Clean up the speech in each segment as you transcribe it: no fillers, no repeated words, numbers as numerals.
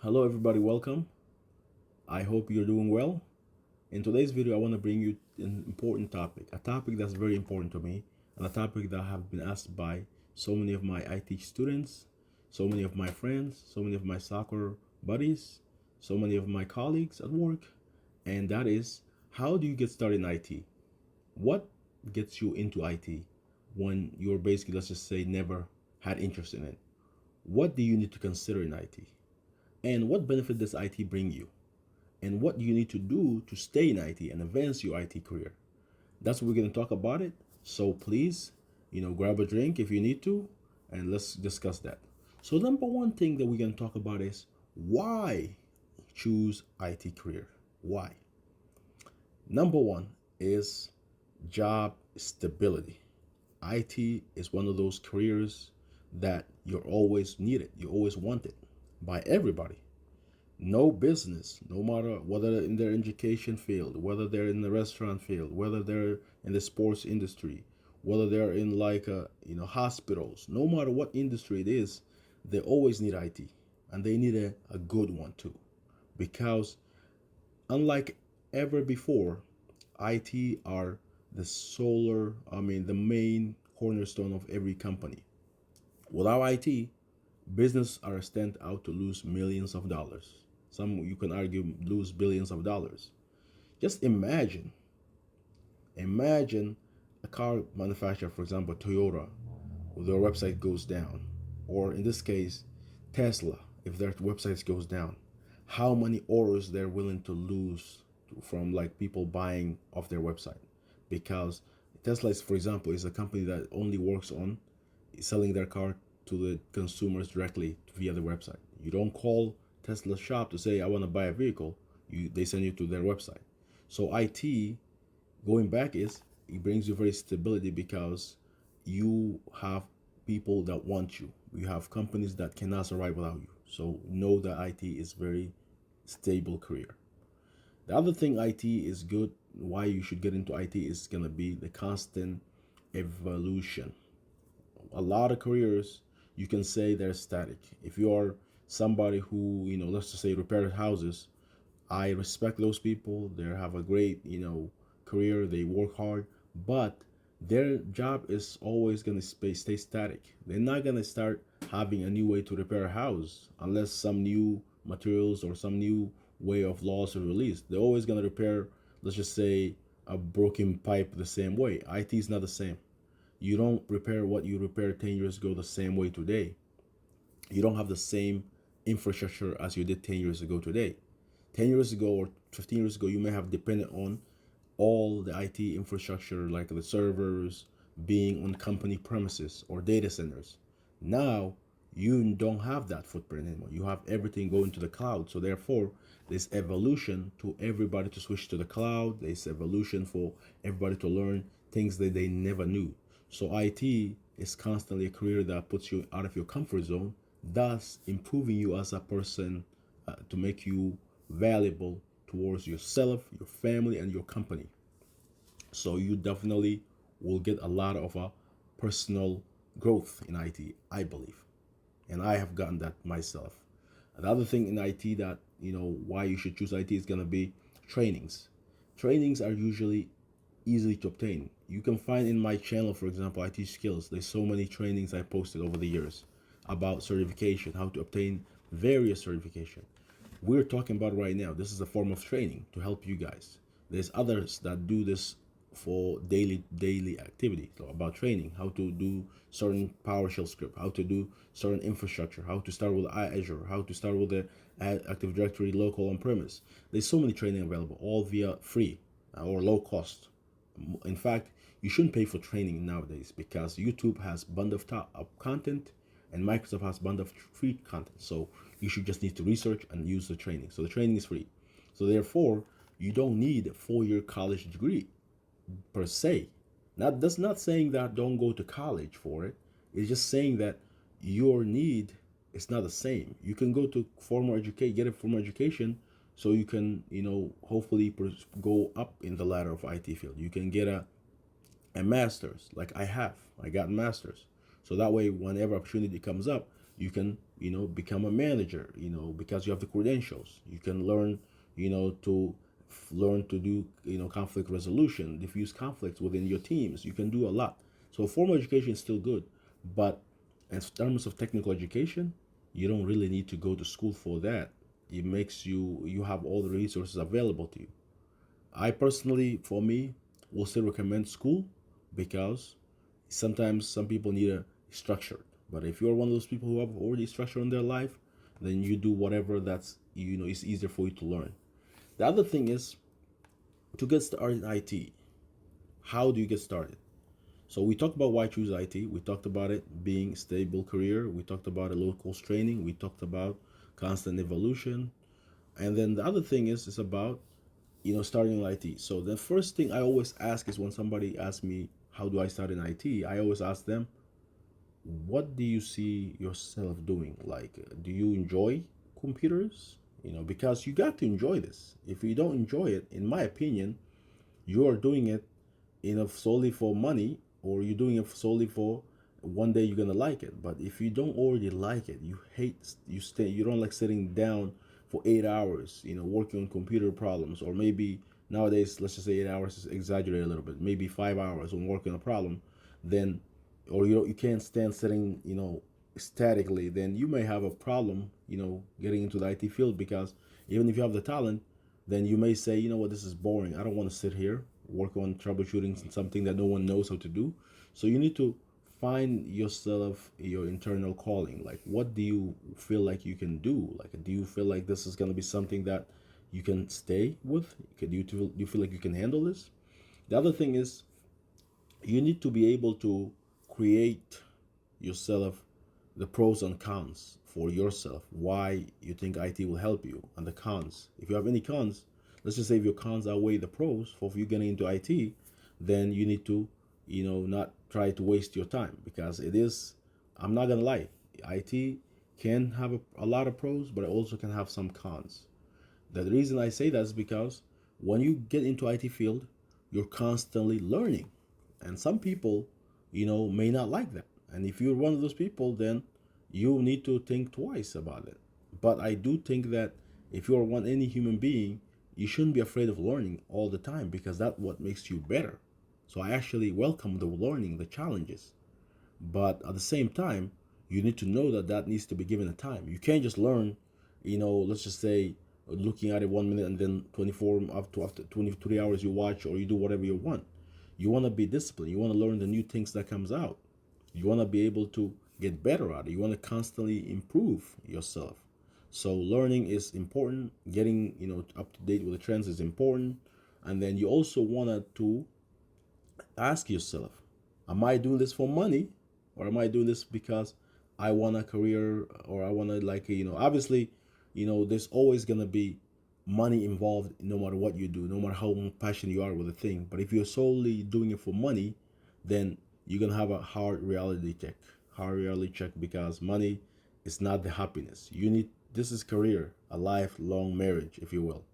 Hello everybody, welcome. I hope you're doing well. In today's video, I want to bring you an important topic, a topic that's very important to me, and a topic that have been asked by so many of my I teach students, so many of my friends, so many of my soccer buddies, so many of my colleagues at work, and that is, how do you get started in IT? What gets you into IT when you're basically, let's just say, never had interest in it? What do you need to consider in IT? And what benefit does IT bring you? And what you need to do to stay in IT and advance your IT career. That's what we're going to talk about it. So please, grab a drink if you need to, and let's discuss that. So number one thing that we're going to talk about is why choose IT career. Why? Number one is job stability. IT is one of those careers that you're always needed. You always want it by everybody. No business, no matter whether in their education field, whether they're in the restaurant field, whether they're in the sports industry, whether they're in hospitals, no matter what industry it is, they always need IT, and they need a good one too, because unlike ever before, IT are the main cornerstone of every company. Without IT, business are stand out to lose millions of dollars. Some, you can argue, lose billions of dollars. Just imagine a car manufacturer, for example, Toyota, their website goes down, or in this case, Tesla, if their website goes down, how many orders they're willing to lose from like people buying off their website. Because Tesla is, for example, is a company that only works on selling their car to the consumers directly via the website. You don't call Tesla shop to say I want to buy a vehicle. They send you to their website. So IT, going back, is it brings you very stability because you have people that want you. You have companies that cannot survive without you. So know that IT is very stable career. The other thing IT is good, why you should get into IT, is gonna be the constant evolution. A lot of careers, you can say they're static. If you are somebody who, let's just say repair houses, I respect those people. They have a great, career. They work hard, but their job is always gonna stay static. They're not gonna start having a new way to repair a house unless some new materials or some new way of laws are released. They're always gonna repair, let's just say, a broken pipe the same way. IT is not the same. You don't repair what you repaired 10 years ago the same way today. You don't have the same infrastructure as you did 10 years ago today. 10 years ago or 15 years ago, you may have depended on all the IT infrastructure, like the servers, being on company premises or data centers. Now, you don't have that footprint anymore. You have everything going to the cloud. So, therefore, there's evolution to everybody to switch to the cloud. There's evolution for everybody to learn things that they never knew. So, IT is constantly a career that puts you out of your comfort zone, thus improving you as a person, to make you valuable towards yourself, your family, and your company. So you definitely will get a lot of personal growth in IT, I believe, and I have gotten that myself. Another thing in IT that, why you should choose IT is gonna be trainings. Trainings are usually easily to obtain. You can find in my channel, for example, I teach skills. There's so many trainings I posted over the years about certification, how to obtain various certification. We're talking about right now. This is a form of training to help you guys. There's others that do this for daily activity. So about training, how to do certain PowerShell script, how to do certain infrastructure, how to start with Azure, how to start with the Active Directory local on premise. There's so many training available, all via free or low cost. In fact, you shouldn't pay for training nowadays because YouTube has bundle of content and Microsoft has bundle of free content. So you should just need to research and use the training. So the training is free. So therefore, you don't need a 4-year college degree per se. Not That's not saying that don't go to college for it. It's just saying that your need is not the same. You can go to get a formal education, so you can, hopefully go up in the ladder of IT field. You can get a master's, like I got masters. So that way, whenever opportunity comes up, you can become a manager, because you have the credentials. You can learn, to learn to do, conflict resolution, diffuse conflicts within your teams. You can do a lot. So formal education is still good, but in terms of technical education, you don't really need to go to school for that. It makes you have all the resources available to you. I personally, for me, will still recommend school, because sometimes some people need a structure. But if you're one of those people who have already structure in their life, then you do whatever that's, it's easier for you to learn. The other thing is, to get started in IT, how do you get started? So we talked about why choose IT. We talked about it being stable career. We talked about a low cost training. We talked about constant evolution. And then the other thing is about, starting in IT. So the first thing I always ask is, when somebody asks me, how do I start in IT? I always ask them, what do you see yourself doing? Like, do you enjoy computers? Because you got to enjoy this. If you don't enjoy it, in my opinion, you are doing it, solely for money, or you're doing it solely for one day you're gonna like it. But if you don't already like it, you don't like sitting down for 8 hours, working on computer problems, or maybe nowadays, let's just say 8 hours is exaggerated a little bit, maybe 5 hours on working a problem, then, or you can't stand sitting, statically, then you may have a problem, getting into the IT field, because even if you have the talent, then you may say, you know what, this is boring. I don't want to sit here, work on troubleshooting something that no one knows how to do. So you need to find yourself, your internal calling. Like, what do you feel like you can do? Like, do you feel like this is going to be something that you can stay with? Do you feel like you can handle this? The other thing is, you need to be able to create yourself the pros and cons for yourself, why you think IT will help you, and the cons. If you have any cons, let's just say if your cons outweigh the pros for you getting into IT, then you need to, not try to waste your time, because it is, I'm not gonna lie, IT can have a lot of pros, but it also can have some cons. The reason I say that is because when you get into IT field, you're constantly learning. And some people, may not like that. And if you're one of those people, then you need to think twice about it. But I do think that if you're any human being, you shouldn't be afraid of learning all the time, because that's what makes you better. So I actually welcome the learning, the challenges. But at the same time, you need to know that that needs to be given a time. You can't just learn, let's just say, looking at it 1 minute, and then 24 up to after 23 hours you watch, or you do whatever you want. You want to be disciplined. You want to learn the new things that comes out. You want to be able to get better at it. You want to constantly improve yourself. So learning is important. Getting, up to date with the trends is important. And then you also want to ask yourself, am I doing this for money, or am I doing this because I want a career, or I want to, like, obviously, there's always going to be money involved no matter what you do, no matter how passionate you are with a thing. But if you're solely doing it for money, then you're going to have a hard reality check, because money is not the happiness. This is career, a lifelong marriage, if you will.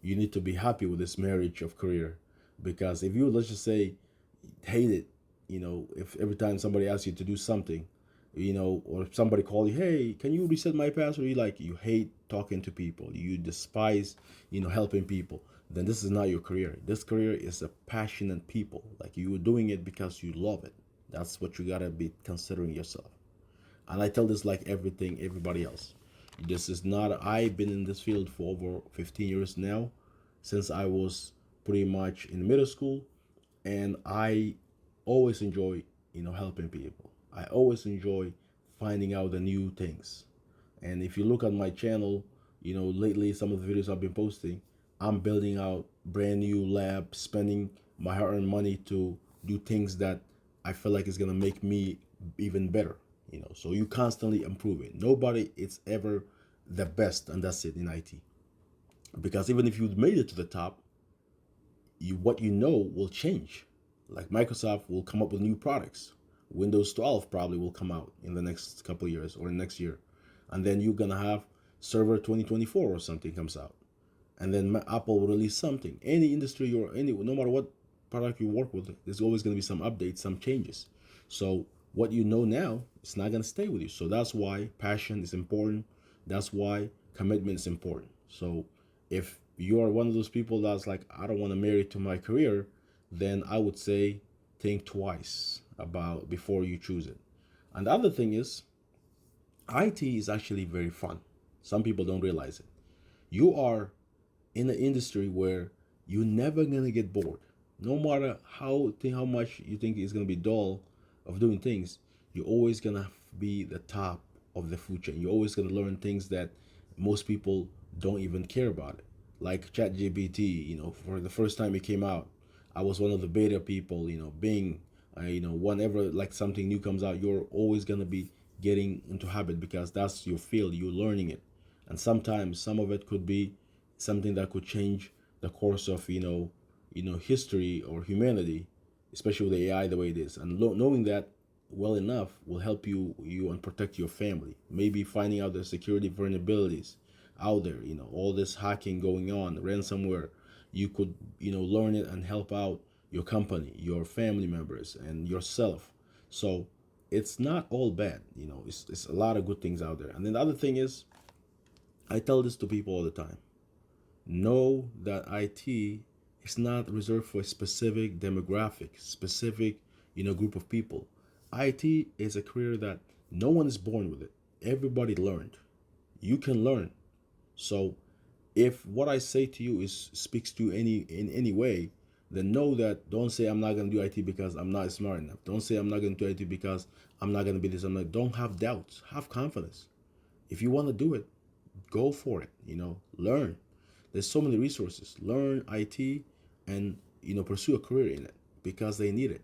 You need to be happy with this marriage of career, because if you, let's just say, hate it, if every time somebody asks you to do something, or if somebody call you, hey, can you reset my password, you hate talking to people, you despise, helping people, then this is not your career. This career is a passionate people, like, you're doing it because you love it. That's what you gotta be considering yourself. And I tell this like everybody else. This is not, I've been in this field for over 15 years now, since I was pretty much in middle school, and I always enjoy, helping people. I always enjoy finding out the new things. And if you look at my channel, lately some of the videos I've been posting, I'm building out brand new lab, spending my hard-earned money to do things that I feel like is gonna make me even better. So you constantly improving. Nobody is ever the best, and that's it in IT. Because even if you made it to the top, what will change. Like, Microsoft will come up with new products. Windows 12 probably will come out in the next couple of years, or next year. And then you're going to have Server 2024 or something comes out. And then Apple will release something. Any industry, no matter what product you work with, there's always going to be some updates, some changes. So what you know now, it's not going to stay with you. So that's why passion is important. That's why commitment is important. So if you are one of those people that's like, I don't want to marry to my career, then I would say think twice about before you choose it. And the other thing is, IT is actually very fun. Some people don't realize it. You are in an industry where you're never gonna get bored. No matter how much you think it's gonna be dull of doing things, you're always gonna be the top of the food chain. You're always gonna learn things that most people don't even care about it. Like ChatGPT, for the first time it came out, I was one of the beta people. Bing, whenever like something new comes out, you're always gonna be getting into habit because that's your field. You're learning it, and sometimes some of it could be something that could change the course of history or humanity, especially with AI the way it is. And knowing that well enough will help you and protect your family. Maybe finding out the security vulnerabilities out there. All this hacking going on, ransomware. You could learn it and help out your company, your family members, and yourself. So it's not all bad. It's a lot of good things out there. And then the other thing is, I tell this to people all the time. Know that IT is not reserved for a specific demographic, specific group of people. IT is a career that no one is born with it. Everybody learned. You can learn. So if what I say to you is speaks to in any way, then know that. Don't say I'm not gonna do IT because I'm not smart enough. Don't say I'm not gonna do IT because I'm not gonna be this. I'm not. Don't have doubts. Have confidence. If you want to do it, go for it. Learn. There's so many resources. Learn IT and pursue a career in it because they need it.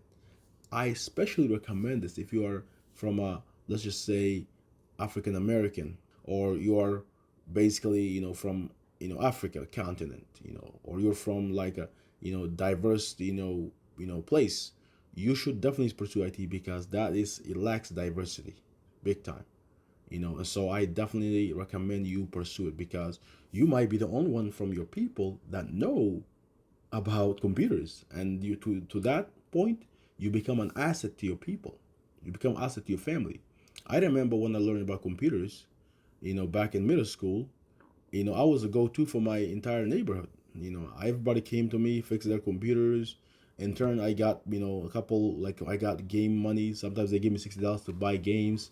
I especially recommend this if you are from a, let's just say, African American, or you are basically from Africa continent, or you're from like a diverse place. You should definitely pursue IT because it lacks diversity big time. And so I definitely recommend you pursue it because you might be the only one from your people that know about computers, and you to that point you become an asset to your people. You become an asset to your family. I remember when I learned about computers, back in middle school. I was a go-to for my entire neighborhood. Everybody came to me, fix their computers. In turn, I got a couple, like I got game money. Sometimes they give me $60 to buy games.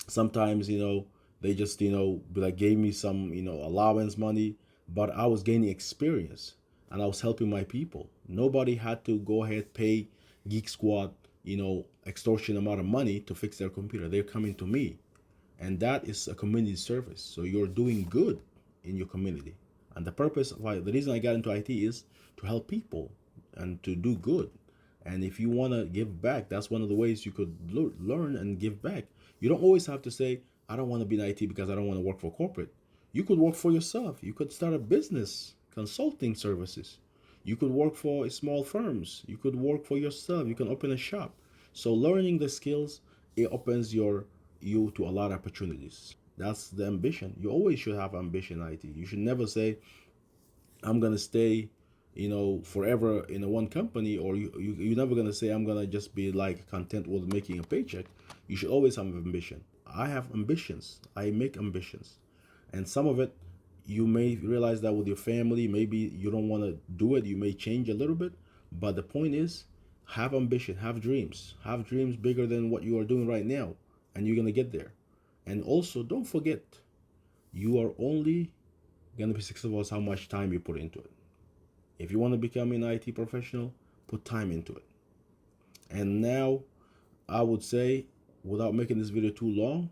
Sometimes they just be like gave me some allowance money, but I was gaining experience and I was helping my people. Nobody had to go ahead pay Geek Squad extortion amount of money to fix their computer. They're coming to me, and that is a community service. So you're doing good in your community. And the purpose of the reason I got into IT is to help people and to do good. And if you want to give back, that's one of the ways you could learn and give back. You don't always have to say, I don't want to be in IT because I don't want to work for corporate. You could work for yourself. You could start a business, consulting services. You could work for small firms. You could work for yourself. You can open a shop. So learning the skills, it opens you to a lot of opportunities. That's the ambition. You always should have ambition in IT. You should never say, I'm gonna stay, forever in a one company, or you're never gonna say I'm gonna just be like content with making a paycheck. You should always have ambition. I have ambitions. I make ambitions, and some of it you may realize that with your family, maybe you don't want to do it. You may change a little bit, but the point is, have ambition, have dreams bigger than what you are doing right now, and you're gonna get there. And also, don't forget, you are only gonna be successful as how much time you put into it. If you want to become an IT professional, put time into it. And now, I would say, without making this video too long,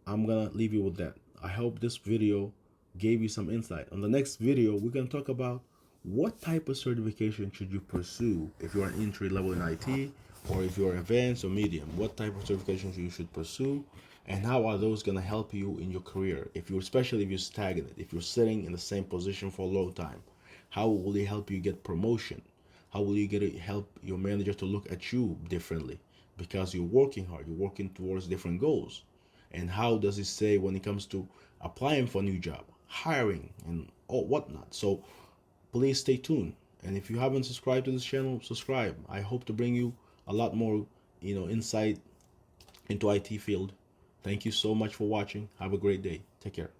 I'm gonna leave you with that. I hope this video gave you some insight. On the next video, we're gonna talk about what type of certification should you pursue if you're an entry level in IT, or if you're advanced or medium. What type of certifications you should pursue, and how are those gonna help you in your career? Especially if you're stagnant, if you're sitting in the same position for a long time, how will they help you get promotion? How will you help your manager to look at you differently? Because you're working hard, you're working towards different goals. And how does it say when it comes to applying for a new job, hiring, and all whatnot? So please stay tuned. And if you haven't subscribed to this channel, subscribe. I hope to bring you a lot more, insight into IT field. Thank you so much for watching. Have a great day. Take care.